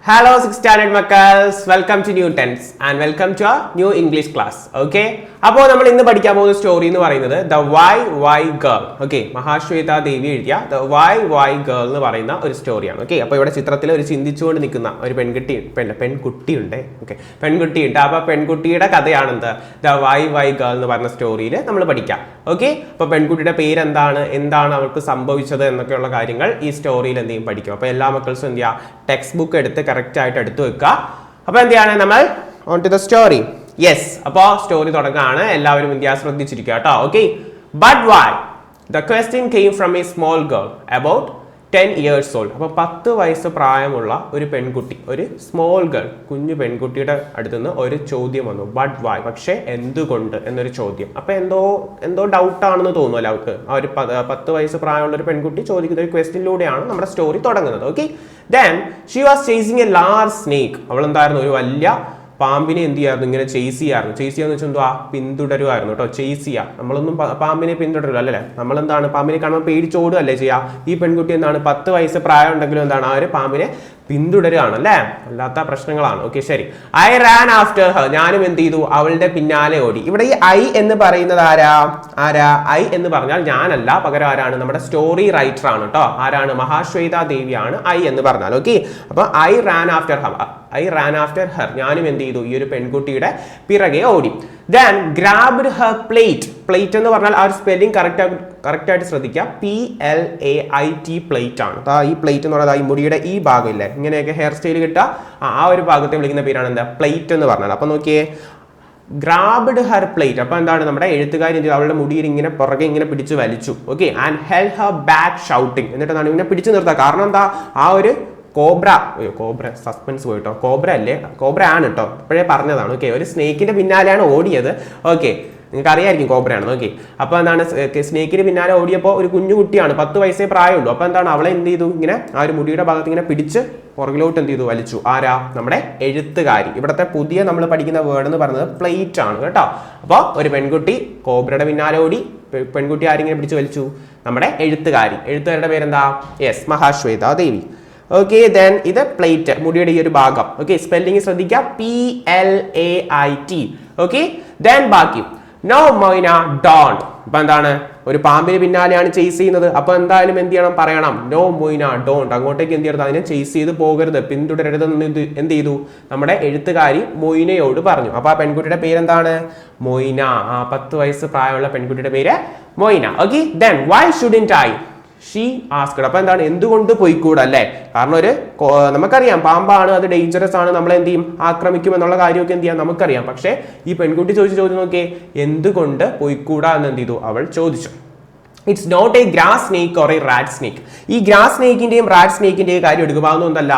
Hello 6th standard makkals, welcome to new tense and welcome to our new English class. Okay, അപ്പോൾ നമ്മൾ ഇന്ന് പഠിക്കാൻ പോകുന്ന story എന്ന് പറയുന്നത് The Why Girl. Okay, Mahasweta ദേവി എഴുതിയ The Why Girl എന്ന് പറയുന്ന ഒരു സ്റ്റോറിയാണ്. ഓക്കെ, അപ്പോൾ ഇവിടെ ചിത്രത്തിൽ ഒരു ചിന്തിച്ചുകൊണ്ട് നിൽക്കുന്ന ഒരു പെൺകുട്ടിയുണ്ട്. ഓക്കെ, പെൺകുട്ടിയുണ്ട്. അപ്പോൾ പെൺകുട്ടിയുടെ കഥയാണ് എന്ത് The Why Girl എന്ന് പറയുന്ന സ്റ്റോറിയിൽ നമ്മൾ പഠിക്കാം. ഓക്കെ, അപ്പോൾ പെൺകുട്ടിയുടെ പേരെന്താണ്, എന്താണ് അവൾക്ക് സംഭവിച്ചത് എന്നൊക്കെയുള്ള കാര്യങ്ങൾ ഈ സ്റ്റോറിയിൽ എന്തെങ്കിലും പഠിക്കും. അപ്പോൾ എല്ലാ മക്കൾസും എന്ത് ചെയ്യുക, ടെക്സ്റ്റ് ബുക്ക് എടുത്ത് കറക്റ്റ് ആയിട്ട് എടുത്തു വെക്കുക. അപ്പോൾ എന്താണ് നമ്മൾ on to the story. Yes, അപ്പോൾ സ്റ്റോറി തുടങ്ങാണ്. എല്ലാവരും ശ്രദ്ധിച്ചിരിക്കുക കേട്ടോ. Okay, but why the question came from a small girl about 10 years old. അപ്പോൾ 10 വയസ്സ് പ്രായമുള്ള ഒരു പെൺകുട്ടി, ഒരു സ്മോൾ ഗേൾ, കുഞ്ഞു പെൺകുട്ടിയുടെ അടുത്ത് നിന്ന് ഒരു ചോദ്യം വന്നു. ബട്ട് വൈ, പക്ഷേ എന്തുകൊണ്ട് എന്നൊരു ചോദ്യം. അപ്പോൾ എന്തോ ഡൗട്ടാണെന്ന് തോന്നുമല്ലോ അവർക്ക്. ആ ഒരു 10 വയസ്സ് പ്രായമുള്ള ഒരു പെൺകുട്ടി ചോദിക്കുന്ന ഒരു ക്വസ്റ്റ്യനിലൂടെയാണ് നമ്മുടെ സ്റ്റോറി തുടങ്ങുന്നത്. Okay, then she was chasing A large snake. അവൾ എന്തായിരുന്നു, ഒരു വലിയ പാമ്പിനെ എന്ത് ചെയ്യായിരുന്നു, ഇങ്ങനെ ചേസ് ചെയ്യാറുണ്ട്. ചേസ് ചെയ്യാന്ന് വെച്ചാൽ എന്തുവാ, പിന്തുടരുമായിരുന്നു കേട്ടോ. ചേസ് ചെയ്യുക, നമ്മളൊന്നും പാമ്പിനെ പിന്തുടരില്ല അല്ലേ. നമ്മളെന്താണ്, പാമ്പിനെ കാണുമ്പോൾ പേടിച്ചോടുകയല്ലേ ചെയ്യുക. ഈ പെൺകുട്ടി എന്താണ്, 10 വയസ്സ് പ്രായം ഉണ്ടെങ്കിലും എന്താണ്, ആ ഒരു പാമ്പിനെ പിന്തുടരുകയാണ് അല്ലേ. അല്ലാത്ത പ്രശ്നങ്ങളാണ്. ഓക്കെ, ശരി. ഐ റാൻ ആഫ്റ്റർ ഹർ, ഞാനും എന്ത് ചെയ്തു, അവളുടെ പിന്നാലെ ഓടി. ഇവിടെ ഈ ഐ എന്ന് പറയുന്നത് ആരാ ഐ എന്ന് പറഞ്ഞാൽ ഞാനല്ല, പകരം ആരാണ്, നമ്മുടെ സ്റ്റോറി റൈറ്റർ ആണ് കേട്ടോ. ആരാണ്, മഹാശ്വേത ദേവിയാണ് ഐ എന്ന് പറഞ്ഞാൽ. ഓക്കെ, അപ്പൊ ഐ റാൻ ആഫ്റ്റർ ഹർ, ഞാനും എന്ത് ചെയ്തു, ഈ ഒരു പെൺകുട്ടിയുടെ പിറകെ ഓടി. ദെൻ ഗ്രാബ്ഡ് ഹർ പ്ലേറ്റ് എന്ന് പറഞ്ഞാൽ ആ ഒരു സ്പെല്ലിംഗ് കറക്റ്റ് ആയിട്ട് ശ്രദ്ധിക്കുക. PLAIT പ്ലേറ്റ് ആണ്. ഈ പ്ലേറ്റ് എന്ന് പറയുന്നത് ഈ മുടിയുടെ ഈ ഭാഗം ഇല്ലേ, ഇങ്ങനെയൊക്കെ ഹെയർ സ്റ്റൈൽ കിട്ടുക, ആ ഒരു ഭാഗത്തെ വിളിക്കുന്ന പേരാണ് എന്താ, പ്ലേറ്റ് എന്ന് പറഞ്ഞാൽ. അപ്പൊ നോക്കിയേ, ഗ്രാബ്ഡ് ഹർ പ്ലേറ്റ്. അപ്പൊ എന്താണ്, നമ്മുടെ എഴുത്തുകാരി അവളുടെ മുടിയിൽ ഇങ്ങനെ പുറകെ ഇങ്ങനെ പിടിച്ചു വലിച്ചു. Okay, and held Har back shouting. എന്നിട്ട് എന്താണ്, ഇങ്ങനെ പിടിച്ചു നിർത്തുക. കാരണം എന്താ, ആ ഒരു കോബ്ര സസ്പെൻസ് പോയിട്ടോ, കോബ്ര ആണ് കേട്ടോ, ഇപ്പോഴേ പറഞ്ഞതാണ്. ഓക്കെ, ഒരു സ്നേക്കിന്റെ പിന്നാലെയാണ് ഓടിയത്. ഓക്കെ, നിങ്ങൾക്ക് അറിയായിരിക്കും കോബ്രയാണെന്ന്. ഓക്കെ, അപ്പോൾ എന്താണ്, സ്നേക്കിന് പിന്നാലെ ഓടിയപ്പോൾ ഒരു കുഞ്ഞു കുട്ടിയാണ്, 10 വയസ്സേ പ്രായമുള്ളൂ. അപ്പോൾ എന്താണ്, അവളെ എന്ത് ചെയ്തു, ഇങ്ങനെ ആ ഒരു മുടിയുടെ ഭാഗത്ത് ഇങ്ങനെ പിടിച്ച് പുറകിലോട്ട് എന്ത് ചെയ്തു, വലിച്ചു. ആരാ, നമ്മുടെ എഴുത്തുകാരി. ഇവിടുത്തെ പുതിയ നമ്മൾ പഠിക്കുന്ന വേർഡ് എന്ന് പറയുന്നത് പ്ലേറ്റ് ആണ് കേട്ടോ. അപ്പോൾ ഒരു പെൺകുട്ടി കോബ്രയുടെ പിന്നാലെ ഓടി, പെൺകുട്ടി ആരിങ്ങനെ പിടിച്ച് വലിച്ചു, നമ്മുടെ എഴുത്തുകാരുടെ പേരെന്താ, യെസ്, മഹാശ്വേത ദേവി. ഓക്കെ, ദെൻ ഇത് പ്ലേറ്റ്, മുടിയുടെ ഈ ഒരു ഭാഗം. ഓക്കെ, സ്പെല്ലിംഗ് ശ്രദ്ധിക്കുക, PLAIT. ഓക്കെ, ദെൻ ബാക്കി നോ മൊയ്ന ഡോണ്ട്. അപ്പൊ എന്താണ്, ഒരു പാമ്പിന് പിന്നാലെയാണ് ചേസ് ചെയ്യുന്നത്. അപ്പൊ എന്തായാലും എന്ത് ചെയ്യണം, പറയണം, നോ മൊയ്ന ഡോണ്ട്. അങ്ങോട്ടേക്ക് എന്ത് ചെയ്യരുത്, അതിനെ ചേസ് ചെയ്ത് പോകരുത്, പിന്തുടരരുത് എന്ന് എന്ത് ചെയ്തു, നമ്മുടെ എഴുത്തുകാരി മൊയ്നയോട് പറഞ്ഞു. അപ്പൊ ആ പെൺകുട്ടിയുടെ പേരെന്താണ്, മൊയ്ന. 10 വയസ്സ് പ്രായമുള്ള പെൺകുട്ടിയുടെ പേര് Moyna. Okay, then why shouldn't I she asked. അപ്പൊ എന്താണ്, എന്തുകൊണ്ട് പോയിക്കൂടാ അല്ലേ. കാരണം നമുക്കറിയാം പാമ്പാണ്, അത് ഡേഞ്ചറസ് ആണ്, നമ്മളെ എന്ത് ചെയ്യും, ആക്രമിക്കും എന്നുള്ള കാര്യമൊക്കെ എന്ത് ചെയ്യാം നമുക്കറിയാം. പക്ഷേ ഈ പെൺകുട്ടി ചോദിച്ച ചോദ്യം നോക്കിയേ, എന്തുകൊണ്ട് പോയിക്കൂടാ എന്ന് എന്ത് ചെയ്തു, അവൾ ചോദിച്ചു. It's not a grass snake or a rat snake. ഈ ഗ്രാസ് സ്നേക്കിന്റെയും റാറ്റ് സ്നേക്കിന്റെയും കാര്യം എടുക്കുക, അതൊന്നും എന്തല്ല,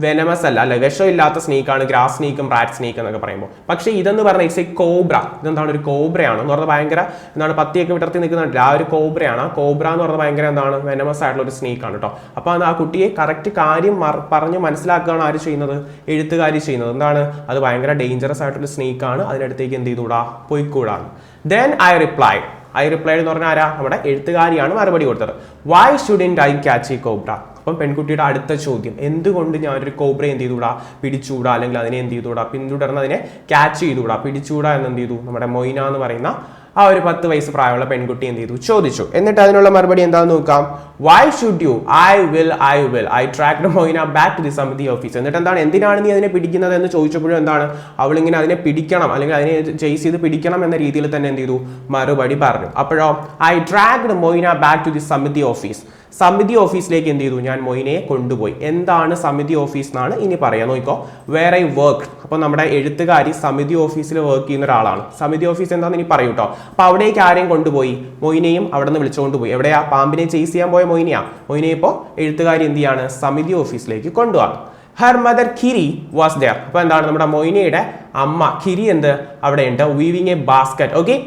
വെനമസ് അല്ല, വിഷമില്ലാത്ത സ്നേക്കാണ് ഗ്രാസ് സ്നേക്കും റാറ്റ് സ്നേക്ക് എന്നൊക്കെ പറയുമ്പോൾ. പക്ഷേ ഇതെന്ന് പറഞ്ഞാൽ ഇറ്റ്സ് എ കോബ്ര. ഇതെന്താണ്, ഒരു കോബ്രയാണ് എന്ന് പറഞ്ഞാൽ ഭയങ്കര എന്താണ്, പത്തിയൊക്കെ വിടർത്തി നിൽക്കുന്നുണ്ടല്ലോ, ആ ഒരു കോബ്രയാണ്. ആ കോബ്ര എന്ന് പറഞ്ഞാൽ ഭയങ്കര എന്താണ്, വെനമസ് ആയിട്ടുള്ള ഒരു സ്നേക്കാണ് കേട്ടോ. അപ്പോൾ ആ കുട്ടിയെ കറക്റ്റ് കാര്യം പറഞ്ഞ് മനസ്സിലാക്കുകയാണ് ആര് ചെയ്യുന്നത്, എഴുത്തുകാരി ചെയ്യുന്നത്. എന്താണ്, അത് ഭയങ്കര ഡേഞ്ചറസ് ആയിട്ടൊരു സ്നേക്കാണ്, അതിനടുത്തേക്ക് എന്ത് ചെയ്തുകൂടാ, പോയിക്കൂടാണ്. ദെൻ ഐ റിപ്ലൈഡ് എന്ന് പറഞ്ഞാൽ ആരാ, നമ്മുടെ എഴുത്തുകാരിയാണ് മറുപടി കൊടുത്തത്. Why shouldn't I catch a cobra. അപ്പം പെൺകുട്ടിയുടെ അടുത്ത ചോദ്യം, എന്തുകൊണ്ട് ഞാനൊരു കോബ്രയെ എന്ത് ചെയ്തുകൂടാ, പിടിച്ചുകൂടാ, അല്ലെങ്കിൽ അതിനെ എന്ത് ചെയ്തുകൂടാ, പിന്തുടർന്ന് അതിനെ ക്യാച്ച് ചെയ്തുകൂടാ, പിടിച്ചുകൂടാ എന്ന് എന്ത് ചെയ്തു, നമ്മുടെ മൊയ്ന എന്ന് പറയുന്ന ആ ഒരു 10 വയസ്സ് പ്രായമുള്ള പെൺകുട്ടി എന്ത് ചെയ്തു, ചോദിച്ചു. എന്നിട്ട് അതിനുള്ള മറുപടി എന്താണെന്ന് നോക്കാം. Why should you, I tracked Moyna back to the samiti office. എന്നിട്ട് എന്താണ്, എന്തിനാണ് നീ അതിനെ പിടിക്കുന്നത് എന്ന് ചോദിച്ചപ്പോഴും എന്താണ്, അവളിങ്ങനെ അതിനെ പിടിക്കണം, അല്ലെങ്കിൽ അതിനെ ചേസ് ചെയ്ത് പിടിക്കണം എന്ന രീതിയിൽ തന്നെ എന്ത് ചെയ്തു, മറുപടി പറഞ്ഞു. അപ്പോഴോ, I tracked Moyna back to the samiti office. സമിതി ഓഫീസിലേക്ക് എന്ത് ചെയ്തു, ഞാൻ മൊയ്നയെ കൊണ്ടുപോയി. എന്താണ് സമിതി ഓഫീസ് എന്നാണ് ഇനി പറയാൻ നോക്കോ. Where I work. അപ്പോൾ നമ്മുടെ എഴുത്തുകാരി സമിതി ഓഫീസിൽ വർക്ക് ചെയ്യുന്ന ഒരാളാണ്. സമിതി ഓഫീസ് എന്താണെന്ന് ഇനി പറയൂ കേട്ടോ. അപ്പൊ അവിടേക്ക് ആരെയും കൊണ്ടുപോയി, മൊയ്നയും അവിടെ നിന്ന് വിളിച്ചുകൊണ്ട് പോയി. എവിടെയാ, പാമ്പിനെ ചേസ് ചെയ്യാൻ പോയ മൊയ്നയെ ഇപ്പോൾ എഴുത്തുകാരി എന്ത് ചെയ്യാണ്, സമിതി ഓഫീസിലേക്ക് കൊണ്ടുപോകാം. Her mother Kiri was there. അപ്പൊ എന്താണ്, നമ്മുടെ മൊയ്നയുടെ അമ്മ കിരി അവിടെയുണ്ട്. Weaving A basket. ഓക്കെ,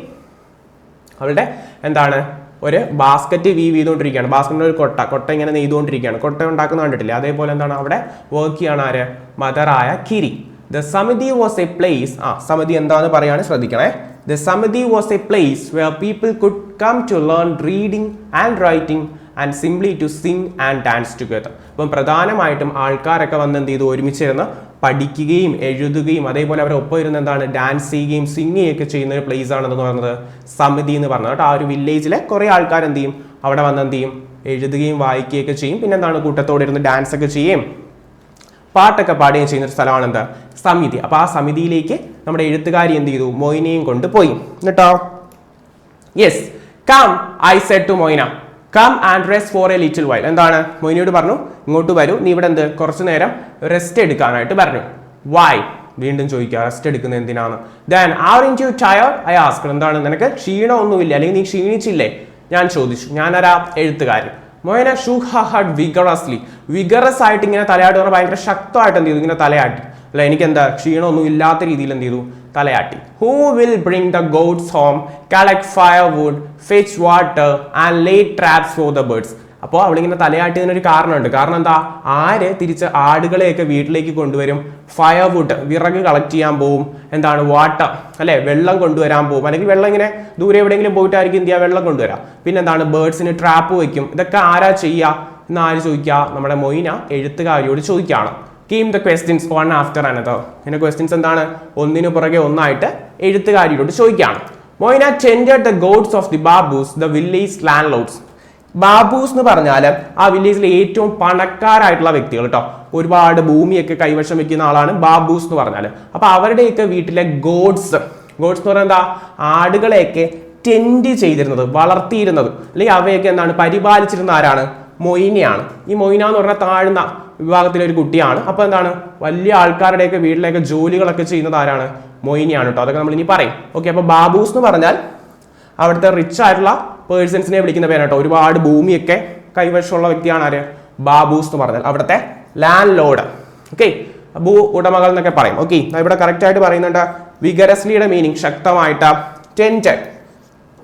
അവളുടെ എന്താണ്, ഒരു ബാസ്ക്കറ്റ് വീവ് ചെയ്തുകൊണ്ടിരിക്കുകയാണ്. ബാസ്ക്കറ്റിന്റെ ഒരു കൊട്ട ഇങ്ങനെ നെയ്തുകൊണ്ടിരിക്കുകയാണ്. കൊട്ട ഉണ്ടാക്കുന്ന കണ്ടിട്ടില്ലേ, അതേപോലെ എന്താണ്, അവിടെ വർക്ക് ചെയ്യാണ് ആര്, മദറായ Kiri. The samiti was a place. Samiti എന്താന്ന് പറയാണ്, ശ്രദ്ധിക്കണേ. The samiti was a place where people could come to learn reading and writing and simply to sing and dance together. അപ്പം പ്രധാനമായിട്ടും ആൾക്കാരൊക്കെ വന്ന് എന്ത് ചെയ്തു ഒരുമിച്ചിരുന്ന് പഠിക്കുകയും എഴുതുകയും അതേപോലെ അവരെ ഒപ്പം ഇരുന്ന് എന്താണ് ഡാൻസ് ചെയ്യുകയും സിംഗ് ചെയ്യുകയൊക്കെ ചെയ്യുന്ന ഒരു പ്ലേസ് ആണെന്ന് പറയുന്നത് സമിതി എന്ന് പറഞ്ഞത് കേട്ടോ. ആ ഒരു വില്ലേജിലെ കുറേ ആൾക്കാർ എന്ത് ചെയ്യും അവിടെ വന്ന് എന്ത് ചെയ്യും എഴുതുകയും വായിക്കുകയൊക്കെ ചെയ്യും. പിന്നെ എന്താണ് കൂട്ടത്തോടെ ഇരുന്ന് ഡാൻസ് ഒക്കെ ചെയ്യും പാട്ടൊക്കെ പാടുകയും ചെയ്യുന്ന ഒരു സ്ഥലമാണ് എന്താ സമിതി. അപ്പൊ ആ സമിതിയിലേക്ക് നമ്മുടെ എഴുത്തുകാരി എന്ത് ചെയ്തു മൊയ്നയും കൊണ്ട് പോയി കേട്ടോ. Yes come I said to Moyna come and rest for a little while. എന്താണ് മൊയ്നയോട് പറഞ്ഞു ഇങ്ങോട്ട് വരൂ നീ ഇവിടെ എന്ത് കുറച്ചു നേരം റെസ്റ്റ് എടുക്കാനായിട്ട് പറഞ്ഞു. വൈ വീണ്ടും ചോദിക്കുക റെസ്റ്റ് എടുക്കുന്നത് എന്തിനാണ്. Then aren't you tired I asked. എന്താണ് നിനക്ക് ക്ഷീണമൊന്നുമില്ല അല്ലെങ്കിൽ നീ ക്ഷീണിച്ചില്ലേ ഞാൻ ചോദിച്ചു. ഞാനൊരാ എഴുത്തുകാരൻ. Moina shook Har head vigorous ആയിട്ട് ഇങ്ങനെ തലയാട്ടി പറഞ്ഞാൽ ഭയങ്കര ശക്തമായിട്ട് എന്ത് ചെയ്തു ഇങ്ങനെ തലയാട്ടി. അല്ല എനിക്ക് എന്താ ക്ഷീണമൊന്നും ഇല്ലാത്ത രീതിയിൽ എന്ത് ചെയ്തു തലയാട്ടി. Who will bring the goats home collect firewood fetch water and lay traps for the birds. അപ്പോൾ അവളിങ്ങനെ തലയാട്ടിയതിനൊരു കാരണമുണ്ട്. കാരണം എന്താ ആര് തിരിച്ച് ആടുകളെയൊക്കെ വീട്ടിലേക്ക് കൊണ്ടുവരും ഫയർവുഡ് വിറക് കളക്ട് ചെയ്യാൻ പോവും എന്താണ് വാട്ടർ അല്ലെ വെള്ളം കൊണ്ടുവരാൻ പോകും അല്ലെങ്കിൽ വെള്ളം ഇങ്ങനെ ദൂരെ എവിടെയെങ്കിലും പോയിട്ടായിരിക്കും ഇന്ത്യ വെള്ളം കൊണ്ടുവരാം. പിന്നെ എന്താണ് ബേർഡ്സിന് ട്രാപ്പ് വയ്ക്കും. ഇതൊക്കെ ആരാ ചെയ്യുക എന്ന് ആര് ചോദിക്കുക നമ്മുടെ മൊയ്ന എഴുത്തുകാരിയോട് ചോദിക്കുകയാണ്. Keep the questions one after another. പിന്നെ ക്വസ്റ്റ്യൻസ് എന്താണ് ഒന്നിനു പുറകെ ഒന്നായിട്ട് എഴുത്തുകാരിയോട് ചോദിക്കുകയാണ്. Moyna tended the goats of the babus the village landlords. Babus എന്ന് പറഞ്ഞാൽ ആ വില്ലേജിലെ ഏറ്റവും പണക്കാരായിട്ടുള്ള വ്യക്തികൾ കേട്ടോ. ഒരുപാട് ഭൂമിയൊക്കെ കൈവശം വെക്കുന്ന ആളാണ് ബാബൂസ് എന്ന് പറഞ്ഞാൽ. അപ്പൊ അവരുടെയൊക്കെ വീട്ടിലെ ഗോഡ്സ് എന്ന് പറഞ്ഞാൽ എന്താ ആടുകളെയൊക്കെ ടെൻഡ് ചെയ്തിരുന്നത് വളർത്തിയിരുന്നത് അല്ലെങ്കിൽ അവയൊക്കെ എന്താണ് പരിപാലിച്ചിരുന്ന ആരാണ് മൊയ്നയാണ്. ഈ മൊയ്ന എന്ന് പറഞ്ഞാൽ താഴ്ന്ന വിഭാഗത്തിലെ ഒരു കുട്ടിയാണ്. അപ്പൊ എന്താണ് വലിയ ആൾക്കാരുടെയൊക്കെ വീട്ടിലേക്ക് ജോലികളൊക്കെ ചെയ്യുന്നത് ആരാണ് മൊയ്നയാണ് കേട്ടോ. അതൊക്കെ നമ്മൾ ഇനി പറയും. ഓക്കെ അപ്പൊ ബാബൂസ് എന്ന് പറഞ്ഞാൽ അവിടുത്തെ റിച്ച് ആയിട്ടുള്ള പേഴ്സൺസിനെ വിളിക്കുന്ന പേരാട്ടോ. ഒരുപാട് ഭൂമിയൊക്കെ കൈവശമുള്ള വ്യക്തിയാണ് ആര് ബാബൂസ് എന്ന് പറഞ്ഞാൽ അവിടുത്തെ ലാൻഡ് ലോഡ്. ഓക്കെ ഭൂ ഉടമകൾ എന്നൊക്കെ പറയും. ഓക്കെ ഇവിടെ കറക്റ്റ് ആയിട്ട് പറയുന്നുണ്ട് വിഗറസ്ലിയുടെ മീനിങ് ശക്തമായിട്ട് ടെൻറ്റഡ്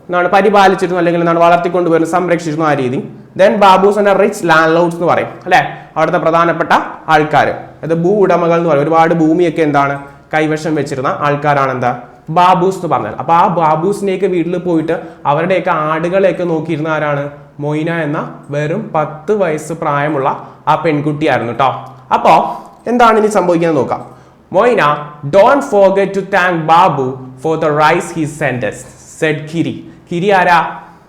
എന്നാണ് പരിപാലിച്ചിരുന്നു അല്ലെങ്കിൽ എന്താണ് വളർത്തിക്കൊണ്ടുവരുന്നു സംരക്ഷിച്ചിരുന്നു ആ രീതി. ദെൻ ബാബൂസ് എന്ന റിച്ച് ലാൻഡ് ലോഡ്സ് എന്ന് പറയും അല്ലെ അവിടുത്തെ പ്രധാനപ്പെട്ട ആൾക്കാർ. അത് ഭൂ ഉടമകൾ എന്ന് പറയും. ഒരുപാട് ഭൂമിയൊക്കെ എന്താണ് കൈവശം വെച്ചിരുന്ന ആൾക്കാരാണ് എന്താ ബാബൂസ് എന്ന് പറഞ്ഞാൽ. അപ്പൊ ആ ബാബൂസിനെയൊക്കെ വീട്ടിൽ പോയിട്ട് അവരുടെയൊക്കെ ആടുകളെയൊക്കെ നോക്കിയിരുന്ന ആരാണ് മൊയ്ന എന്ന വെറും 10 വയസ്സ് പ്രായമുള്ള ആ പെൺകുട്ടിയായിരുന്നു കേട്ടോ. അപ്പോ എന്താണ് ഇനി സംഭവിക്കുന്നത് നോക്കാം. Moyna don't forget to thank Babu for the rice he send us said Kiri. Kiri ആരാ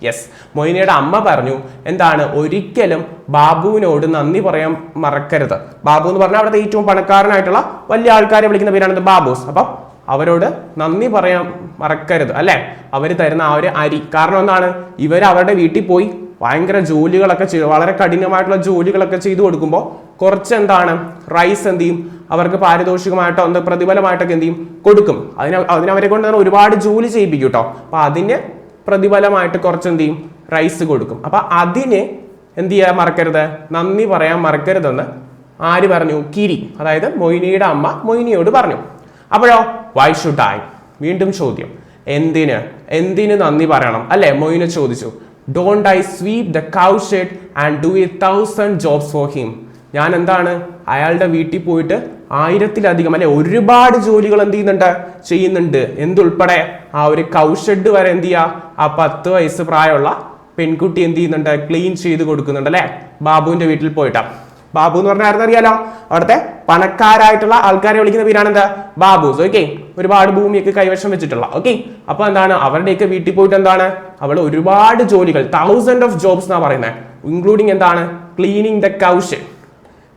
യെസ് മൊയ്നയുടെ അമ്മ പറഞ്ഞു എന്താണ് ഒരിക്കലും ബാബുവിനോട് നന്ദി പറയാൻ മറക്കരുത്. ബാബു എന്ന് പറഞ്ഞാൽ അവിടുത്തെ ഏറ്റവും പണക്കാരനായിട്ടുള്ള വലിയ ആൾക്കാരെ വിളിക്കുന്ന പേരാണ് ബാബൂസ്. അപ്പൊ അവരോട് നന്ദി പറയാൻ മറക്കരുത് അല്ലെ അവർ തരുന്ന ആ ഒരു അരി. കാരണം എന്താണ് ഇവർ അവരുടെ വീട്ടിൽ പോയി ഭയങ്കര ജോലികളൊക്കെ ചെയ്തു വളരെ കഠിനമായിട്ടുള്ള ജോലികളൊക്കെ ചെയ്തു കൊടുക്കുമ്പോൾ കുറച്ച് എന്താണ് റൈസ് എന്ത് ചെയ്യും അവർക്ക് പാരിതോഷികമായിട്ടോ എന്താ പ്രതിഫലമായിട്ടൊക്കെ എന്ത് ചെയ്യും കൊടുക്കും. അതിനവരെ കൊണ്ട് ഒരുപാട് ജോലി ചെയ്യിപ്പിക്കും കേട്ടോ. അപ്പൊ അതിന് പ്രതിഫലമായിട്ട് കുറച്ച് എന്ത് ചെയ്യും റൈസ് കൊടുക്കും. അപ്പൊ അതിന് എന്ത് ചെയ്യാൻ മറക്കരുത് നന്ദി പറയാൻ മറക്കരുതെന്ന് ആര് പറഞ്ഞു കിരി അതായത് മൊയ്നയുടെ അമ്മ മൊയ്നയോട് പറഞ്ഞു. അപ്പോഴോ വൈ ഷുഡ് ഐ വീണ്ടും ചോദ്യം എന്തിന് നന്ദി പറയണം അല്ലെ മൊയ്ന ചോദിച്ചു. Don't I sweep the cow shed and do 1000 jobs for him. ഞാൻ എന്താണ് അയാളുടെ വീട്ടിൽ പോയിട്ട് 1000-ലധികം അല്ലെ ഒരുപാട് ജോലികൾ എന്ത് ചെയ്യുന്നുണ്ട് എന്തുൾപ്പെടെ ആ ഒരു കൗ ഷെഡ് വരെ എന്ത് ചെയ്യുക ആ 10 വയസ്സ് പ്രായമുള്ള പെൺകുട്ടി എന്ത് ചെയ്യുന്നുണ്ട് ക്ലീൻ ചെയ്ത് കൊടുക്കുന്നുണ്ട് അല്ലെ ബാബുവിന്റെ വീട്ടിൽ പോയിട്ടാ. ബാബു എന്ന് പറഞ്ഞാൽ അറിയാലോ അവിടുത്തെ പണക്കാരായിട്ടുള്ള ആൾക്കാരെ വിളിക്കുന്ന പേരാണ് എന്താ ബാബൂസ്. ഓക്കെ ഒരുപാട് ഭൂമിയൊക്കെ കൈവശം വെച്ചിട്ടുള്ള. ഓക്കെ അപ്പൊ എന്താണ് അവരുടെയൊക്കെ വീട്ടിൽ പോയിട്ട് എന്താണ് അവൾ ഒരുപാട് ജോലികൾ 1000 ഓഫ് ജോബ്സ് എന്നാ പറയുന്നത് ഇൻക്ലൂഡിങ് എന്താണ് ക്ലീനിങ് ദ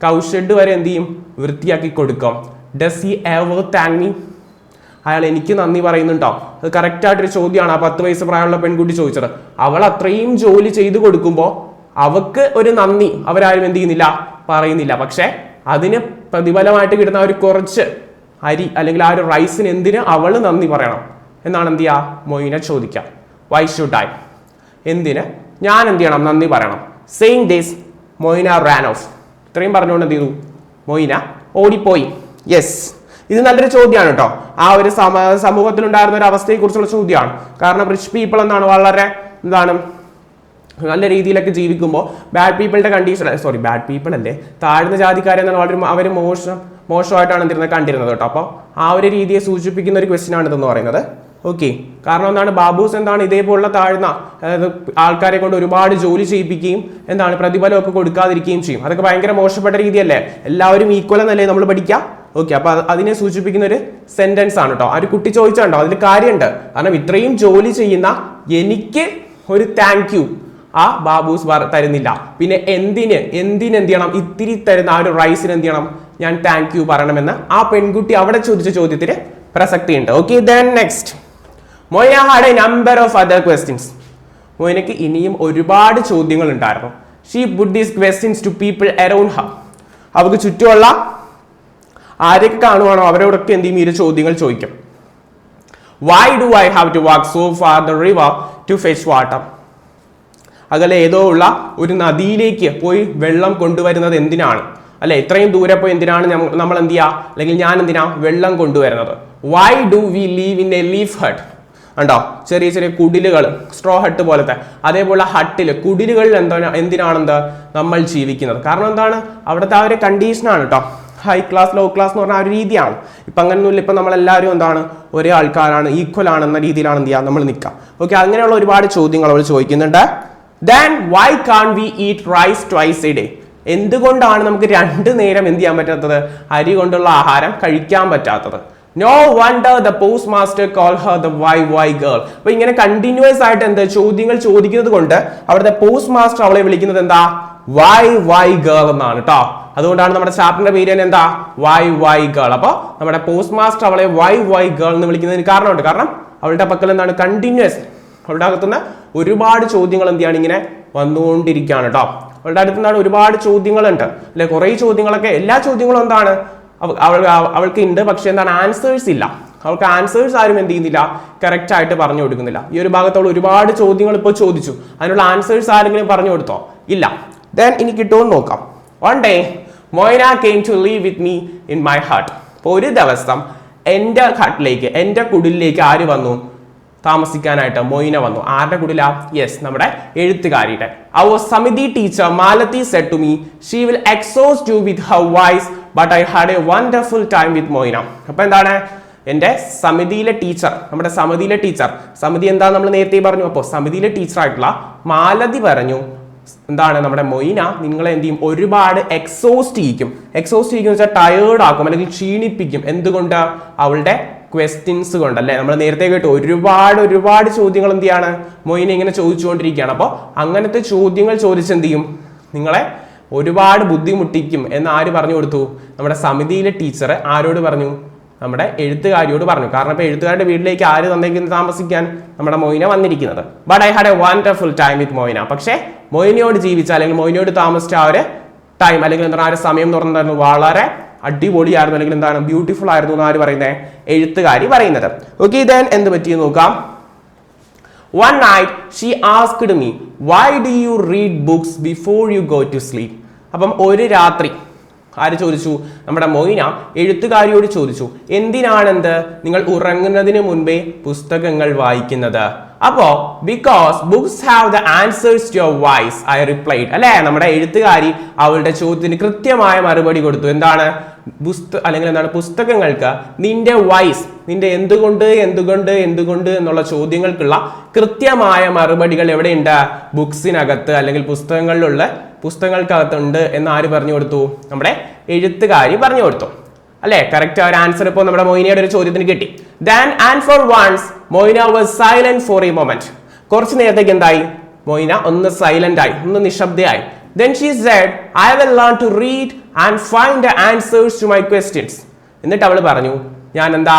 കൗഷെഡ് വരെ എന്ത് ചെയ്യും വൃത്തിയാക്കി കൊടുക്കും. Does he ever thank me അയാൾ എനിക്ക് നന്ദി പറയുന്നുണ്ടോ. അത് കറക്റ്റ് ആയിട്ടൊരു ചോദ്യമാണ് ആ 10 വയസ്സ് പ്രായമുള്ള പെൺകുട്ടി ചോദിച്ചത്. അവൾ അത്രയും ജോലി ചെയ്തു കൊടുക്കുമ്പോൾ അവക്ക് ഒരു നന്ദി അവരാരും എന്ത് ചെയ്യുന്നില്ല പറയുന്നില്ല. പക്ഷെ അതിന് പ്രതിഫലമായിട്ട് കിട്ടുന്ന ഒരു കുറച്ച് അരി അല്ലെങ്കിൽ ആ ഒരു റൈസിന് എന്തിന് അവള് നന്ദി പറയണം എന്നാണ് എന്ത് ചെയ്യാ മൊയ്ന ചോദിക്കാം. വൈ ഷുഡ് ഐ എന്തിന് ഞാൻ എന്ത് ചെയ്യണം നന്ദി പറയണം. Saying this Moyna ran off. ഇത്രയും പറഞ്ഞുകൊണ്ട് എന്ത് ചെയ്തു മൊയ്ന ഓടിപ്പോയി. യെസ് ഇത് നല്ലൊരു ചോദ്യമാണ് കേട്ടോ. ആ ഒരു സമൂഹത്തിലുണ്ടായിരുന്ന ഒരു അവസ്ഥയെ കുറിച്ചുള്ള ചോദ്യമാണ്. കാരണം റിച്ച് പീപ്പിൾ എന്നാണ് വളരെ എന്താണ് നല്ല രീതിയിലൊക്കെ ജീവിക്കുമ്പോൾ ബാഡ് പീപ്പിളിന്റെ കണ്ടീഷൻ ബാഡ് പീപ്പിൾ അല്ലേ താഴ്ന്ന ജാതിക്കാരെന്നാണ് വളരെ അവർ മോശമായിട്ടാണ് കണ്ടിരുന്നത് കേട്ടോ. അപ്പോൾ ആ ഒരു രീതിയെ സൂചിപ്പിക്കുന്ന ഒരു ക്വസ്റ്റ്യൻ ആണ് ഇതെന്ന് പറയുന്നത്. ഓക്കെ, കാരണം എന്താണ് ബാബൂസ് എന്താണ് ഇതേപോലുള്ള താഴ്ന്ന ആൾക്കാരെ കൊണ്ട് ഒരുപാട് ജോലി ചെയ്യിപ്പിക്കുകയും എന്താണ് പ്രതിഫലമൊക്കെ കൊടുക്കാതിരിക്കുകയും ചെയ്യും. അതൊക്കെ ഭയങ്കര മോശപ്പെട്ട രീതിയല്ലേ? എല്ലാവരും ഈക്വൽ എന്നല്ലേ നമ്മൾ പഠിക്കാം. ഓക്കെ, അപ്പൊ അതിനെ സൂചിപ്പിക്കുന്ന ഒരു സെന്റൻസ് ആണ് കേട്ടോ. ആ ഒരു കുട്ടി ചോദിച്ചോ, അതിൽ കാര്യമുണ്ട്. കാരണം ഇത്രയും ജോലി ചെയ്യുന്ന എനിക്ക് ഒരു താങ്ക് യു ആ ബാബൂസ് തരുന്നില്ല, പിന്നെ എന്ത് ചെയ്യണം, ഇത്തിരി തരുന്ന ആ ഒരു റൈസിന് എന്ത് ചെയ്യണം, ഞാൻ താങ്ക് യു പറയണമെന്ന് ആ പെൺകുട്ടി അവിടെ ചോദിച്ച ചോദ്യത്തിന് പ്രസക്തി ഉണ്ട്. Okay, then next, Moyna had a number of other questions. മൊയ്നക്ക് ഇനിയും ഒരുപാട് ചോദ്യങ്ങൾ ഉണ്ടായിരുന്നു. She put these questions to people around her. അവർക്ക് ചുറ്റുമുള്ള ആരൊക്കെ കാണുവാണോ അവരോടൊക്കെ എന്ത് ചെയ്യും, ഈ ചോദ്യങ്ങൾ ചോദിക്കും. Why do I have to walk so far the river to fetch water? അകലെ ഏതോ ഉള്ള ഒരു നദിയിലേക്ക് പോയി വെള്ളം കൊണ്ടുവരുന്നത് എന്തിനാണ്, അല്ലെ? ഇത്രയും ദൂരെ പോയി എന്തിനാണ് നമ്മൾ എന്ത് ചെയ്യുക, അല്ലെങ്കിൽ ഞാൻ എന്തിനാ വെള്ളം കൊണ്ടുവരുന്നത്? Why do we leave in A leaf hut? ഉണ്ടോ, ചെറിയ ചെറിയ കുടിലുകൾ, സ്ട്രോ ഹട്ട് പോലത്തെ അതേപോലെ ഹട്ടിൽ കുടിലുകളിൽ എന്തിനാണെന്ത് നമ്മൾ ജീവിക്കുന്നത്? കാരണം എന്താണ്, അവിടുത്തെ ആ ഒരു കണ്ടീഷനാണ് കേട്ടോ. ഹൈ ക്ലാസ് ലോ ക്ലാസ് എന്ന് പറഞ്ഞ ആ ഒരു രീതിയാണ്. ഇപ്പം അങ്ങനെയൊന്നുമില്ല. ഇപ്പം നമ്മളെല്ലാവരും എന്താണ്, ഒരേ ആൾക്കാരാണ്, ഈക്വൽ ആണെന്ന രീതിയിലാണ് എന്ത് ചെയ്യുക നമ്മൾ നിൽക്കുക. ഓക്കെ, അങ്ങനെയുള്ള ഒരുപാട് ചോദ്യങ്ങൾ അവൾ ചോദിക്കുന്നുണ്ട്. Then why can't we eat rice twice a day? എന്തുകൊണ്ടാണ് നമുക്ക് 2 നേരം എന്ത് ചെയ്യാൻ പറ്റാത്തത്, അരി കൊണ്ടുള്ള ആഹാരം കഴിക്കാൻ പറ്റാത്തത്? No wonder the postmaster called her the why girl. അപ്പൊ ഇങ്ങനെ കണ്ടിന്യൂസ് ആയിട്ട് എന്താ ചോദ്യങ്ങൾ ചോദിക്കുന്നത് കൊണ്ട് അവിടുത്തെ പോസ്റ്റ് മാസ്റ്റർ അവളെ വിളിക്കുന്നത് എന്താ, വൈ ഗേൾ എന്നാണ് കേട്ടോ. അതുകൊണ്ടാണ് നമ്മുടെ ചാപ്റ്ററിന്റെ പേര് തന്നെ എന്താ, വൈ ഗേൾ. അപ്പൊ നമ്മുടെ പോസ്റ്റ് മാസ്റ്റർ അവളെ വൈ ഗേൾ എന്ന് വിളിക്കുന്നതിന് കാരണമുണ്ട്. കാരണം അവളുടെ പക്കൽ എന്താണ്, കണ്ടിന്യൂസ് അവളുടെ അകത്തുനിന്ന് ഒരുപാട് ചോദ്യങ്ങൾ എന്താണ് ഇങ്ങനെ വന്നുകൊണ്ടിരിക്കുകയാണ് കേട്ടോ. അവളുടെ അടുത്ത് എന്താണ് ഒരുപാട് ചോദ്യങ്ങളുണ്ട് അല്ലെ, കുറെ ചോദ്യങ്ങളൊക്കെ. എല്ലാ ചോദ്യങ്ങളും എന്താണ് അവൾക്ക് ഉണ്ട്, പക്ഷെ എന്താണ് ആൻസേഴ്സ് ഇല്ല. അവൾക്ക് ആൻസേഴ്സ് ആരും എന്ത് ചെയ്യുന്നില്ല, കറക്റ്റ് ആയിട്ട് പറഞ്ഞു കൊടുക്കുന്നില്ല. ഈ ഒരു ഭാഗത്ത് അവൾ ഒരുപാട് ചോദ്യങ്ങൾ ഇപ്പോൾ ചോദിച്ചു, അതിനുള്ള ആൻസേഴ്സ് ആരെങ്കിലും പറഞ്ഞു കൊടുത്തോ? ഇല്ല. ദെൻ ഇനി കിട്ടുമെന്ന് നോക്കാം. One day Moyna came to live with me in my hut. അപ്പോൾ ഒരു ദിവസം എൻ്റെ ഹട്ടിലേക്ക്, എൻ്റെ കുടിലേക്ക് ആര് വന്നു താമസിക്കാനായിട്ട്? മൊയ്ന വന്നു. ആരുടെ കുടിലാ? യെസ്, നമ്മുടെ എഴുത്തുകാരിയുടെ. അവർ സമിതി teacher Malathi said to me she will exhaust you with her voice but I had a wonderful time with Moyna. അപ്പൊ എന്താണ്, എൻ്റെ സമിതിയിലെ ടീച്ചർ, നമ്മുടെ സമിതിയിലെ ടീച്ചർ, സമിതി എന്താ നമ്മൾ നേരത്തെ പറഞ്ഞു. അപ്പോൾ സമിതിയിലെ ടീച്ചറായിട്ടുള്ള മാലതി പറഞ്ഞു എന്താണ്, നമ്മുടെ മൊയ്ന നിങ്ങളെ എന്ത് ചെയ്യും, ഒരുപാട് എക്സോസ്റ്റ് ചെയ്യിക്കും. എക്സോസ്റ്റ് ചെയ്യിക്കും എന്ന് വെച്ചാൽ ടയേർഡ് ആക്കും അല്ലെങ്കിൽ ക്ഷീണിപ്പിക്കും. എന്തുകൊണ്ട്? അവളുടെ ക്വസ്റ്റ്യൻസ് കൊണ്ടല്ലേ. നമ്മൾ നേരത്തെ കേട്ടു ഒരുപാട് ചോദ്യങ്ങൾ എന്ത് ചെയ്യാണ്, മൊയ്ന ഇങ്ങനെ ചോദിച്ചുകൊണ്ടിരിക്കുകയാണ്. അപ്പോൾ അങ്ങനത്തെ ചോദ്യങ്ങൾ ചോദിച്ച് എന്ത് ചെയ്യും, നിങ്ങളെ ഒരുപാട് ബുദ്ധിമുട്ടിക്കും എന്ന് ആര് പറഞ്ഞു കൊടുത്തു? നമ്മുടെ സമിതിയിലെ ടീച്ചർ ആരോട് പറഞ്ഞു? നമ്മുടെ എഴുത്തുകാരിയോട് പറഞ്ഞു. കാരണം ഇപ്പൊ എഴുത്തുകാരുടെ വീട്ടിലേക്ക് ആര് തന്നേക്കുന്നത് താമസിക്കാൻ? നമ്മുടെ മൊയ്ന വന്നിരിക്കുന്നത്. But I had a wonderful time with Moina. പക്ഷേ മൊയ്നയോട് ജീവിച്ച അല്ലെങ്കിൽ മൊയ്നയോട് താമസിച്ച ആ ഒരു ടൈം അല്ലെങ്കിൽ എന്താ ആ ഒരു സമയം എന്ന് പറഞ്ഞിട്ടുണ്ടായിരുന്നു വളരെ അടിപൊളിയായിരുന്നു, അല്ലെങ്കിൽ എന്താണ് ബ്യൂട്ടിഫുൾ ആയിരുന്നു എന്ന് ആര് പറയുന്നത്? എഴുത്തുകാരി പറയുന്നത്. ഓക്കെ, ദെൻ എന്ത് പറ്റിയെന്ന് നോക്കാം. One night she asked me, why do you read books before you go to sleep? അപ്പം ഒരു രാത്രി ആര് ചോദിച്ചു? നമ്മുടെ മൊയ്ന എഴുത്തുകാരിയോട് ചോദിച്ചു, എന്തിനാണെന്ത് നിങ്ങൾ ഉറങ്ങുന്നതിന് മുൻപേ പുസ്തകങ്ങൾ വായിക്കുന്നത്? അപ്പോ because books have the answers to your voice I replied. അല്ലെ, നമ്മുടെ എഴുത്തുകാരി അവളുടെ ചോദ്യത്തിന് കൃത്യമായ മറുപടി കൊടുത്തു. എന്താണ്? അല്ലെങ്കിൽ എന്താണ്, പുസ്തകങ്ങൾക്ക് നിന്റെ വോയിസ്, നിന്റെ എന്തുകൊണ്ട് എന്നുള്ള ചോദ്യങ്ങൾക്കുള്ള കൃത്യമായ മറുപടികൾ എവിടെയുണ്ട്? ബുക്സിനകത്ത് അല്ലെങ്കിൽ പുസ്തകങ്ങൾക്കകത്തുണ്ട് എന്ന് ആര് പറഞ്ഞു കൊടുത്തു? നമ്മുടെ എഴുത്തുകാരി പറഞ്ഞു കൊടുത്തു. അല്ലെ, കറക്റ്റ് ഒരു ആൻസർ ഇപ്പോൾ നമ്മുടെ മൊയ്നയുടെ ഒരു ചോദ്യത്തിന് കിട്ടി. Then and for once Moina was silent for a moment. കുറച്ച് നേരത്തേക്ക് എന്തായി? മൊയ്ന ഒന്ന് സൈലന്റ് ആയി, ഒന്ന് നിശബ്ദയായി. Then she said, I will learn to read and find the answers to my questions. എന്നിട്ട് അവൾ പറഞ്ഞു, ഞാൻ എന്താ,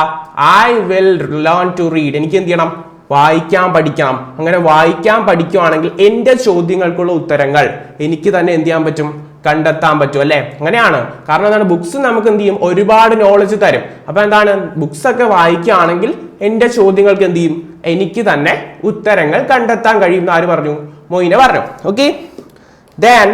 I will learn to read. എനിക്ക് എന്ത് ചെയ്യണം? വായിക്കാൻ പഠിക്കണം. അങ്ങനെ വായിക്കാൻ പഠിക്കുകയാണെങ്കിൽ എൻ്റെ ചോദ്യങ്ങൾക്കുള്ള ഉത്തരങ്ങൾ എനിക്ക് തന്നെ എന്ത് ചെയ്യാൻ പറ്റും? കണ്ടെത്താൻ പറ്റും. അല്ലെ, അങ്ങനെയാണ്. കാരണം എന്താണ്, ബുക്സ് നമുക്ക് എന്ത് ചെയ്യും? ഒരുപാട് നോളജ് തരും. അപ്പൊ എന്താണ്, ബുക്സ് ഒക്കെ വായിക്കുകയാണെങ്കിൽ എൻ്റെ ചോദ്യങ്ങൾക്ക് എന്ത് ചെയ്യും? എനിക്ക് തന്നെ ഉത്തരങ്ങൾ കണ്ടെത്താൻ കഴിയും എന്ന് ആര് പറഞ്ഞു? മൊയ്ന പറഞ്ഞു. Okay, then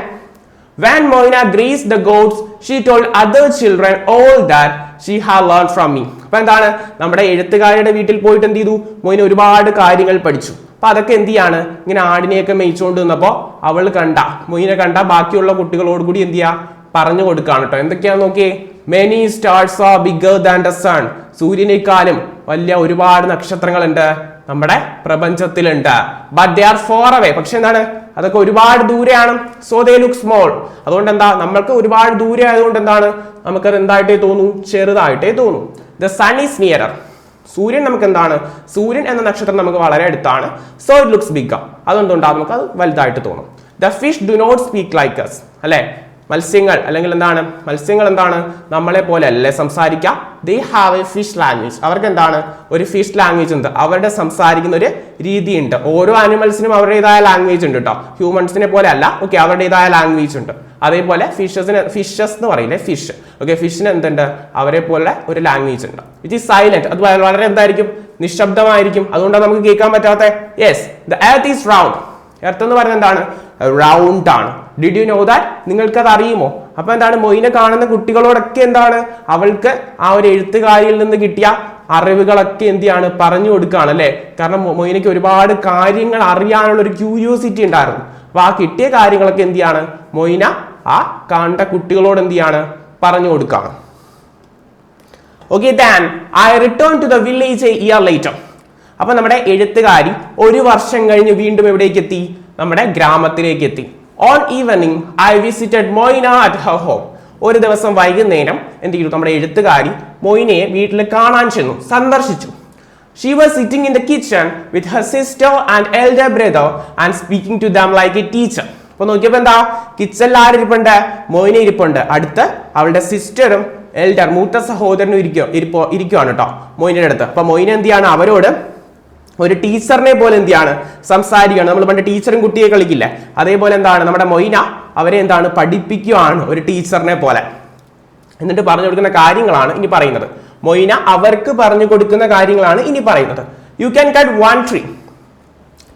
when Moina grazed the goats she told other children all that she had learned from me. അപ്പൊ എന്താണ്, നമ്മുടെ എഴുത്തുകാരുടെ വീട്ടിൽ പോയിട്ട് എന്ത് ചെയ്തു? മൊയ്ന ഒരുപാട് കാര്യങ്ങൾ പഠിച്ചു. അപ്പൊ അതൊക്കെ എന്ത് ചെയ്യാണ്, ഇങ്ങനെ ആടിനെയൊക്കെ മേയിച്ചുകൊണ്ട് നിന്നപ്പോ മൊയ്ന കണ്ട ബാക്കിയുള്ള കുട്ടികളോട് കൂടി എന്ത് ചെയ്യാ പറഞ്ഞു കൊടുക്കാണ് കേട്ടോ. എന്തൊക്കെയാന്ന് നോക്കിയേ. Many stars are bigger than the sun. സൂര്യനേക്കാളും വലിയ ഒരുപാട് നക്ഷത്രങ്ങളുണ്ട് നമ്മുടെ പ്രപഞ്ചത്തിലുണ്ട്. But they are far away. പക്ഷെ എന്താണ്, അതൊക്കെ ഒരുപാട് ദൂരെയാണ്. So they look small. അതുകൊണ്ട് എന്താ, നമ്മൾക്ക് ഒരുപാട് ദൂരെ ആയതുകൊണ്ട് എന്താണ്, നമുക്കത് എന്തായിട്ടേ തോന്നും, ചെറുതായിട്ടേ തോന്നും. The sun is nearer. സൂര്യൻ നമുക്ക് എന്താണ്, സൂര്യൻ എന്ന നക്ഷത്രം നമുക്ക് വളരെ അടുത്താണ്. So it looks bigger. അതുകൊണ്ടുണ്ടാകും നമുക്ക് അത് വലുതായിട്ട് തോന്നും. The fish do not speak like us. അല്ലെ, മത്സ്യങ്ങൾ അല്ലെങ്കിൽ എന്താണ്, മത്സ്യങ്ങൾ എന്താണ്, നമ്മളെ പോലെ അല്ലേ സംസാരിക്കുക. They have a fish language. അവർക്ക് എന്താണ്, ഒരു ഫിഷ് ലാംഗ്വേജ് ഉണ്ട്. അവരുടെ സംസാരിക്കുന്ന ഒരു രീതിയുണ്ട്. ഓരോ ആനിമൽസിനും അവരുടേതായ ലാംഗ്വേജ് ഉണ്ട് കേട്ടോ. ഹ്യൂമൻസിനെ പോലെ അല്ല. ഓക്കെ, അവരുടേതായ ലാംഗ്വേജ് ഉണ്ട്. അതേപോലെ ഫിഷസ് എന്ന് പറയില്ലേ, ഫിഷ്. ഓക്കെ, ഫിഷിന് എന്തുണ്ട്, അവരെ പോലെ ഒരു ലാംഗ്വേജ് ഉണ്ട്. It is silent. അത് വളരെ എന്തായിരിക്കും, നിശബ്ദമായിരിക്കും. അതുകൊണ്ടാണ് നമുക്ക് കേൾക്കാൻ പറ്റാത്ത. Yes, the earth is round. Earth എന്ന് പറയുന്നത് എന്താണ്, റൗണ്ട് ആണ്. Did you know that? നിങ്ങൾക്കത് അറിയുമോ? അപ്പൊ എന്താണ്, മൊയിനെ കാണുന്ന കുട്ടികളോടൊക്കെ എന്താണ്, അവൾക്ക് ആ ഒരു എഴുത്തുകാരിയിൽ നിന്ന് കിട്ടിയ അറിവുകളൊക്കെ എന്ത് ചെയ്യാണ്, പറഞ്ഞു കൊടുക്കുകയാണ് അല്ലെ. കാരണം മൊയിനയ്ക്ക് ഒരുപാട് കാര്യങ്ങൾ അറിയാനുള്ള ഒരു ക്യൂരിയോസിറ്റി ഉണ്ടായിരുന്നു. അപ്പൊ ആ കിട്ടിയ കാര്യങ്ങളൊക്കെ എന്ത് ചെയ്യാണ്, മൊയിന ആ കണ്ട കുട്ടികളോട് എന്ത് ചെയ്യാണ്, പറഞ്ഞു കൊടുക്കുകയാണ്. Okay, then I returned to the village a year later. അപ്പൊ നമ്മുടെ എഴുത്തുകാരി ഒരു വർഷം കഴിഞ്ഞ് വീണ്ടും എവിടേക്ക് എത്തി, നമ്മുടെ ഗ്രാമത്തിലേക്ക് എത്തി. On evening I visited Moina at her home. ഒരു ദിവസം വൈകുന്നേരം എന്ത് ചെയ്തു, നമ്മുടെ എഴുത്തുകാരി മൊയിനയെ വീട്ടിൽ കാണാൻ ചെന്നു, സന്ദർശിച്ചു. She was sitting in the kitchen with her sister and elder brother and speaking to them like a teacher. അപ്പൊ നോക്കിയപ്പോ എന്താ, കിച്ചണിൽ ആരിപ്പുണ്ട്, മൊയിന ഇരിപ്പുണ്ട്. അടുത്ത് അവളുടെ സിസ്റ്ററും എൽഡർ മൂത്ത സഹോദരനും ഇരിക്കുവാണ് കേട്ടോ മൊയിനയുടെ അടുത്ത്. അപ്പൊ മൊയിന എന്ത് ചെയ്യാണ്, അവരോട് ഒരു ടീച്ചറിനെ പോലെ എന്ത് ചെയ്യാണ്, സംസാരിക്കുകയാണ്. നമ്മൾ പണ്ട് ടീച്ചറും കുട്ടിയെ കളിക്കില്ലേ, അതേപോലെ എന്താണ് നമ്മുടെ മൊയിന അവരെ എന്താണ്, പഠിപ്പിക്കുകയാണ് ഒരു ടീച്ചറിനെ പോലെ. എന്നിട്ട് പറഞ്ഞു കൊടുക്കുന്ന കാര്യങ്ങളാണ് ഇനി പറയുന്നത്. മൊയിന അവർക്ക് പറഞ്ഞു കൊടുക്കുന്ന കാര്യങ്ങളാണ് ഇനി പറയുന്നത്. You can cut one tree.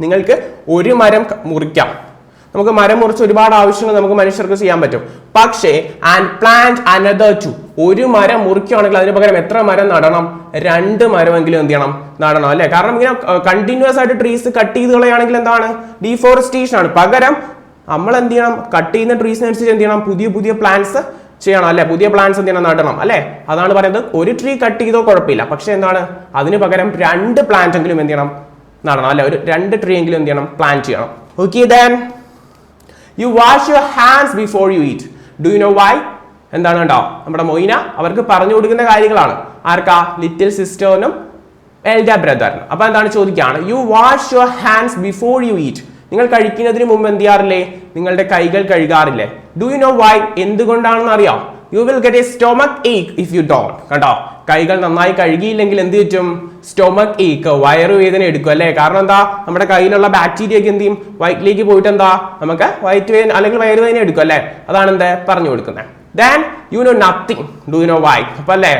നിങ്ങൾക്ക് ഒരു മരം മുറിക്കാം. നമുക്ക് മരം മുറിച്ച് ഒരുപാട് ആവശ്യങ്ങൾ നമുക്ക് മനുഷ്യർക്ക് ചെയ്യാൻ പറ്റും. പക്ഷേ ആൻഡ് പ്ലാന്റ് അനദർ ടു. ഒരു മരം മുറിക്കുകയാണെങ്കിൽ അതിന് പകരം എത്ര മരം നടണം, 2 മരമെങ്കിലും എന്ത് ചെയ്യണം, നടണം അല്ലെ. കാരണം ഇങ്ങനെ കണ്ടിന്യൂസ് ആയിട്ട് ട്രീസ് കട്ട് ചെയ്ത് കളയാണെങ്കിൽ എന്താണ്, ഡീഫോറസ്റ്റേഷൻ ആണ്. പകരം നമ്മൾ എന്ത് ചെയ്യണം, കട്ട് ചെയ്യുന്ന ട്രീസിനനുസരിച്ച് എന്ത് ചെയ്യണം, പുതിയ പുതിയ പ്ലാന്റ്സ് ചെയ്യണം അല്ലെ, പുതിയ പ്ലാന്റ്സ് എന്ത് ചെയ്യണം, നടണം അല്ലെ. അതാണ് പറയുന്നത്. ഒരു ട്രീ കട്ട് ചെയ്തോ കുഴപ്പമില്ല, പക്ഷെ എന്താണ്, അതിന് പകരം 2 പ്ലാന്റ് എങ്കിലും എന്ത് ചെയ്യണം, നടണം അല്ലെ. ഒരു 2 ട്രീ എങ്കിലും എന്ത് ചെയ്യണം, പ്ലാന്റ് ചെയ്യണം. Okay, then you wash your hands before you eat. Do you know why? എന്താണ് കേട്ടോ, നമ്മുടെ മൊയിന അവർക്ക് പറഞ്ഞു കൊടുക്കുന്ന കാര്യങ്ങളാണ്. ആർക്കാ, ലിറ്റിൽ സിസ്റ്ററിനും എൽഡർ ബ്രദറിനും. അപ്പൊ എന്താണ് ചോദിക്കുകയാണ്, you wash your hands before you eat. നിങ്ങൾ കഴിക്കുന്നതിന് മുമ്പ് എന്ത് ചെയ്യാറില്ലേ, നിങ്ങളുടെ കൈകൾ കഴുകാറില്ലേ. Do you know why? എന്തുകൊണ്ടാണെന്ന് അറിയാം. You will get a stomach ache if you don't. കണ്ടോ, കൈകൾ നന്നായി കഴുകിയില്ലെങ്കിൽ എന്ത് പറ്റും, സ്റ്റൊമക് ഏക്ക്, വയറുവേദന എടുക്കും അല്ലെ. കാരണം എന്താ, നമ്മുടെ കയ്യിലുള്ള ബാക്ടീരിയ ഒക്കെ എന്ത് ചെയ്യും, വയറ്റിലേക്ക് പോയിട്ട് എന്താ, നമുക്ക് വയറ്റുവേദന അല്ലെങ്കിൽ വയറുവേദന എടുക്കും അല്ലെ. അതാണ് എന്താ പറഞ്ഞു കൊടുക്കുന്നത്. Then you know nothing. Do you know why? അപ്പൊ അല്ലേ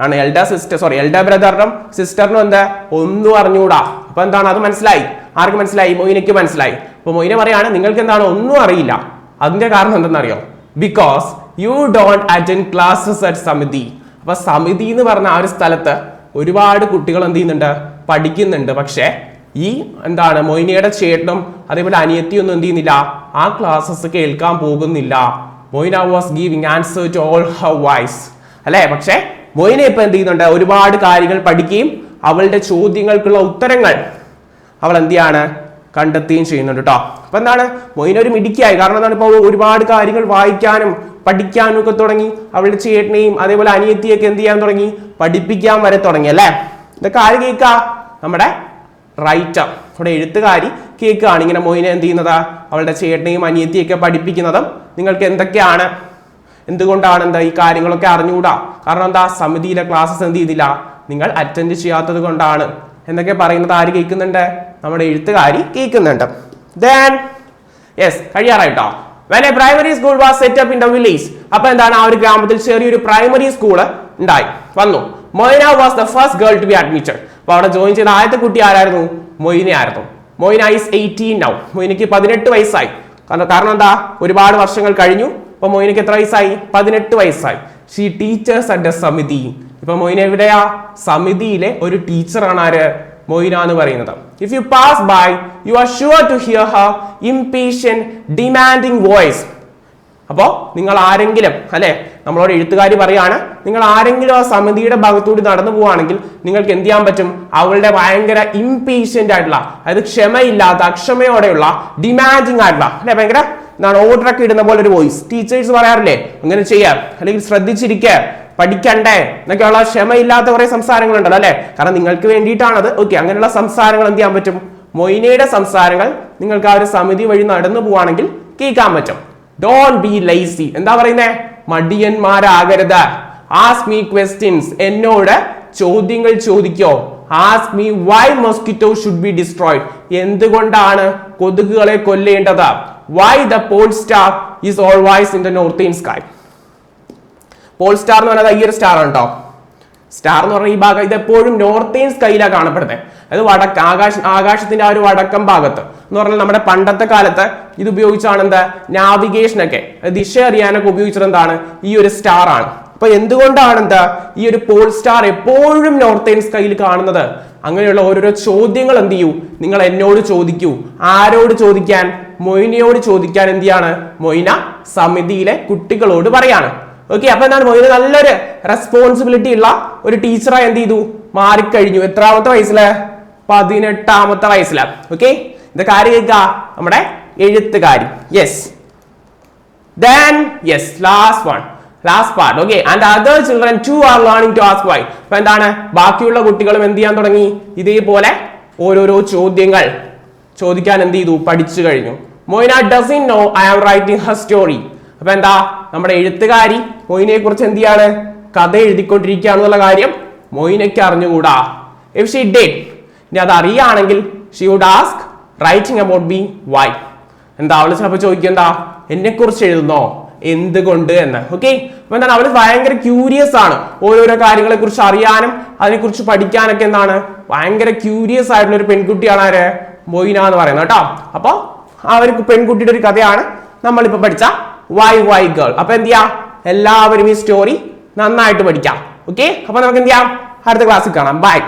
ആണ് എൽഡർ ബ്രദറിനും സിസ്റ്ററിനും എന്താ, ഒന്നും അറിഞ്ഞൂടാ. അപ്പൊ എന്താണ്, അത് മനസ്സിലായി. ആർക്ക് മനസ്സിലായി? മൊയിനയ്ക്ക് മനസ്സിലായി. അപ്പൊ മൊയിന പറയാണ്, നിങ്ങൾക്ക് എന്താണ്, ഒന്നും അറിയില്ല. അതിന്റെ കാരണം എന്തെന്നറിയോ, because you don't attend classes at സമിതി. അപ്പൊ സമിതി എന്ന് പറഞ്ഞ ആ ഒരു സ്ഥലത്ത് ഒരുപാട് കുട്ടികൾ എന്ത് ചെയ്യുന്നുണ്ട്, പഠിക്കുന്നുണ്ട്. പക്ഷെ ഈ എന്താണ്, മൊയിനയുടെ ചേട്ടനും അതേപോലെ അനിയത്തിയൊന്നും എന്ത് ചെയ്യുന്നില്ല, ആ ക്ലാസ്സസ് കേൾക്കാൻ പോകുന്നില്ല. Moyna was giving answer to all her whys അല്ലെ. പക്ഷെ മൊയിന ഇപ്പൊ എന്ത് ചെയ്യുന്നുണ്ട്, ഒരുപാട് കാര്യങ്ങൾ പഠിക്കുകയും അവളുടെ ചോദ്യങ്ങൾക്കുള്ള ഉത്തരങ്ങൾ അവൾ എന്ത് ചെയ്യാണ്, കണ്ടെത്തുകയും ചെയ്യുന്നുണ്ട് കേട്ടോ. അപ്പൊ എന്താണ്, മൊയിന ഒരു മിടുക്കിയായി. കാരണം എന്താണ്, ഇപ്പോൾ ഒരുപാട് കാര്യങ്ങൾ വായിക്കാനും പഠിക്കാനും ഒക്കെ തുടങ്ങി. അവളുടെ ചേട്ടനെയും അതേപോലെ അനിയത്തിയൊക്കെ എന്ത് ചെയ്യാൻ തുടങ്ങി, പഠിപ്പിക്കാൻ വരെ തുടങ്ങി അല്ലെ. ഇതൊക്കെ ആര് കേൾക്കുക, നമ്മുടെ റൈറ്റർ, നമ്മുടെ എഴുത്തുകാരി കേൾക്കുകയാണ്. ഇങ്ങനെ മൊയിന എന്ത് ചെയ്യുന്നത്, അവളുടെ ചേട്ടനെയും അനിയത്തിയൊക്കെ പഠിപ്പിക്കുന്നതും. നിങ്ങൾക്ക് എന്തൊക്കെയാണ്, എന്തുകൊണ്ടാണ് എന്താ ഈ കാര്യങ്ങളൊക്കെ അറിഞ്ഞുകൂടാ, കാരണം എന്താ, സമിതിയിലെ ക്ലാസ്സസ് എന്ത് ചെയ്തില്ല, നിങ്ങൾ അറ്റൻഡ് ചെയ്യാത്തത് കൊണ്ടാണ് എന്നൊക്കെ പറയുന്നത് ആര് കേൾക്കുന്നുണ്ട്, നമ്മുടെ എഴുത്തുകാരി കേൾക്കുന്നുണ്ട്. ദെൻ യെസ്, കഴിയാറായിട്ടോ. When a primary school was set up in the village. അപ്പൊ എന്താണ്, ആ ഒരു ഗ്രാമത്തിൽ ചെറിയൊരു പ്രൈമറി സ്കൂള് ഉണ്ടായി വന്നു. Moyna was the first girl to be admitted. അപ്പൊ അവിടെ ജോയിൻ ചെയ്ത ആദ്യത്തെ കുട്ടി ആരായിരുന്നു, മൊയിന ആയിരുന്നു. Moina is 18 now. മൊയിനയ്ക്ക് 18 വയസ്സായി. കാരണം എന്താ, ഒരുപാട് വർഷങ്ങൾ കഴിഞ്ഞു. ഇപ്പൊ മൊയിനയ്ക്ക് എത്ര വയസ്സായി, 18 വയസ്സായി. ഷീ ടീച്ചേഴ്സ് അറ്റ് ദ സമിതി. ഇപ്പൊ മൊയിന എവിടെയാ, സമിതിയിലെ ഒരു ടീച്ചറാണ് ആര്, മൊയിന എന്ന് പറയുന്നത്. If you pass by you are sure to hear her impatient demanding voice. അപ്പോ നിങ്ങൾ ആരെങ്കിലും അല്ലെ നമ്മളോട് എഴുത്തുകാരി പറയാണ്, നിങ്ങൾ ആരെങ്കിലും ആ സമിതിയുടെ ഭാഗത്തൂടി നടന്നു പോവുകയാണെങ്കിൽ നിങ്ങൾക്ക് എന്ത് ചെയ്യാൻ പറ്റും? അവളുടെ ഭയങ്കര ഇംപേഷ്യന്റ് ആയിട്ടുള്ള, അതായത് ക്ഷമയില്ലാത്ത, അക്ഷമയോടെയുള്ള, ഡിമാൻഡിങ് ആയിട്ടുള്ള അല്ലെ, ഭയങ്കര ഓർഡർ ഒക്കെ ഇടുന്ന പോലെ ഒരു വോയിസ്. ടീച്ചേഴ്സ് പറയാറില്ലേ അങ്ങനെ ചെയ്യാം, അല്ലെങ്കിൽ ശ്രദ്ധിച്ചിരിക്കുക, പഠിക്കണ്ടേ എന്നൊക്കെയുള്ള ക്ഷമയില്ലാത്ത കുറെ സംസാരങ്ങളുണ്ടല്ലോ അല്ലെ, കാരണം നിങ്ങൾക്ക് വേണ്ടിയിട്ടാണത്. ഓക്കെ, അങ്ങനെയുള്ള സംസാരങ്ങൾ എന്ത് ചെയ്യാൻ പറ്റും? മൊയ്നയുടെ സംസാരങ്ങൾ നിങ്ങൾക്ക് ആ ഒരു സമിതി വഴി നടന്നു പോവാണെങ്കിൽ കേൾക്കാൻ പറ്റും. ഡോണ്ട് ബി ലേസി, എന്താ പറയുന്നേ? മടിയന്മാരാകരുത്. ആസ്ക് മീ ക്വസ്റ്റ്യൻസ്, എന്നോട് ചോദ്യങ്ങൾ ചോദിക്കോ. Ask me why mosquito should be destroyed, എന്തുകൊണ്ടാണ് കൊതുകുകളെ കൊല്ലേണ്ടത്. Why the pole star is always in the northern sky. Pole star എന്ന് പറയുന്നത് ഈ ഒരു സ്റ്റാർ ആണ് കേട്ടോ. സ്റ്റാർ എന്ന് പറഞ്ഞ ഈ ഭാഗം ഇത് എപ്പോഴും നോർത്തേൺ സ്കൈയിലാണ് കാണപ്പെടുന്നത്. അത് ആകാശത്തിന്റെ ആ ഒരു വടക്കം ഭാഗത്ത് എന്ന് പറഞ്ഞാൽ നമ്മുടെ പണ്ടത്തെ കാലത്ത് ഇത് ഉപയോഗിച്ചാണ് എന്താ നാവിഗേഷൻ ഒക്കെ, ദിശ അറിയാനൊക്കെ ഉപയോഗിച്ചത് എന്താണ്? ഈ ഒരു സ്റ്റാർ ആണ്. അപ്പൊ എന്തുകൊണ്ടാണ് എന്താ ഈ ഒരു പോൾ സ്റ്റാർ എപ്പോഴും നോർത്തേൺ സ്കൈയിൽ കാണുന്നത്? അങ്ങനെയുള്ള ഓരോരോ ചോദ്യങ്ങൾ എന്ത് ചെയ്യൂ, നിങ്ങൾ എന്നോട് ചോദിക്കൂ. ആരോട് ചോദിക്കാൻ? മൊയ്നയോട് ചോദിക്കാൻ. എന്ത് ചെയ്യാണ്? മൊയ്ന സമിതിയിലെ കുട്ടികളോട് പറയാണ്. ഓക്കെ, അപ്പൊ എന്താണ്? മൊയ്ന നല്ലൊരു റെസ്പോൺസിബിലിറ്റി ഉള്ള ഒരു ടീച്ചറായി എന്ത് ചെയ്തു? മാറിക്കഴിഞ്ഞു. എത്രാമത്തെ വയസ്സില്? 18ാമത്തെ വയസ്സില്. ഓക്കെ, ഇത് കാര്യം കേൾക്കുക, നമ്മുടെ എഴുത്തുകാരി. Yes, then yes, last part. Okay, and other children too are learning to ask why. അപ്പൊ എന്താണ്? ബാക്കിയുള്ള കുട്ടികളും എന്ത് ചെയ്യാൻ തുടങ്ങി? ഇതേപോലെ ഓരോരോ ചോദ്യങ്ങൾ ചോദിക്കാൻ എന്ത് ചെയ്തു? പഠിച്ചു കഴിഞ്ഞു. Moina doesn't know I am writing her story. അപ്പൊ എന്താ? നമ്മുടെ എഴുത്തുകാരി മൊയ്നയെ കുറിച്ച് എന്ത് ചെയ്യാണ്? കഥ എഴുതിക്കൊണ്ടിരിക്കുകയാണെന്നുള്ള കാര്യം മൊയ്നയ്ക്ക് അറിഞ്ഞുകൂടാ. If she did, ഇനി അത് അറിയുകയാണെങ്കിൽ she would ask writing about me why. എന്താ അവള് ചിലപ്പോൾ ചോദിക്കുക, എന്താ എന്നെ കുറിച്ച് എഴുതുന്നോ, എന്തുകൊണ്ട് എന്ന്. ഓക്കെ, അപ്പൊ എന്താണ്? അവള് ഭയങ്കര ക്യൂരിയസ് ആണ്. ഓരോരോ കാര്യങ്ങളെ കുറിച്ച് അറിയാനും അതിനെക്കുറിച്ച് പഠിക്കാനൊക്കെ എന്താണ് ഭയങ്കര ക്യൂരിയസ് ആയിട്ടുള്ള ഒരു പെൺകുട്ടിയാണ് ആര്? മൊയ്ന എന്ന് പറയുന്നത് കേട്ടോ. അപ്പൊ ആ ഒരു പെൺകുട്ടിയുടെ ഒരു കഥയാണ് നമ്മളിപ്പോ പഠിച്ച വൈ ഗേൾ. അപ്പൊ എന്ത് ചെയ്യാം? എല്ലാവരും ഈ സ്റ്റോറി നന്നായിട്ട് പഠിക്കാം. ഓക്കെ, അപ്പൊ നമുക്ക് എന്ത് ചെയ്യാം? അടുത്ത ക്ലാസ്സിൽ കാണാം. ബൈ.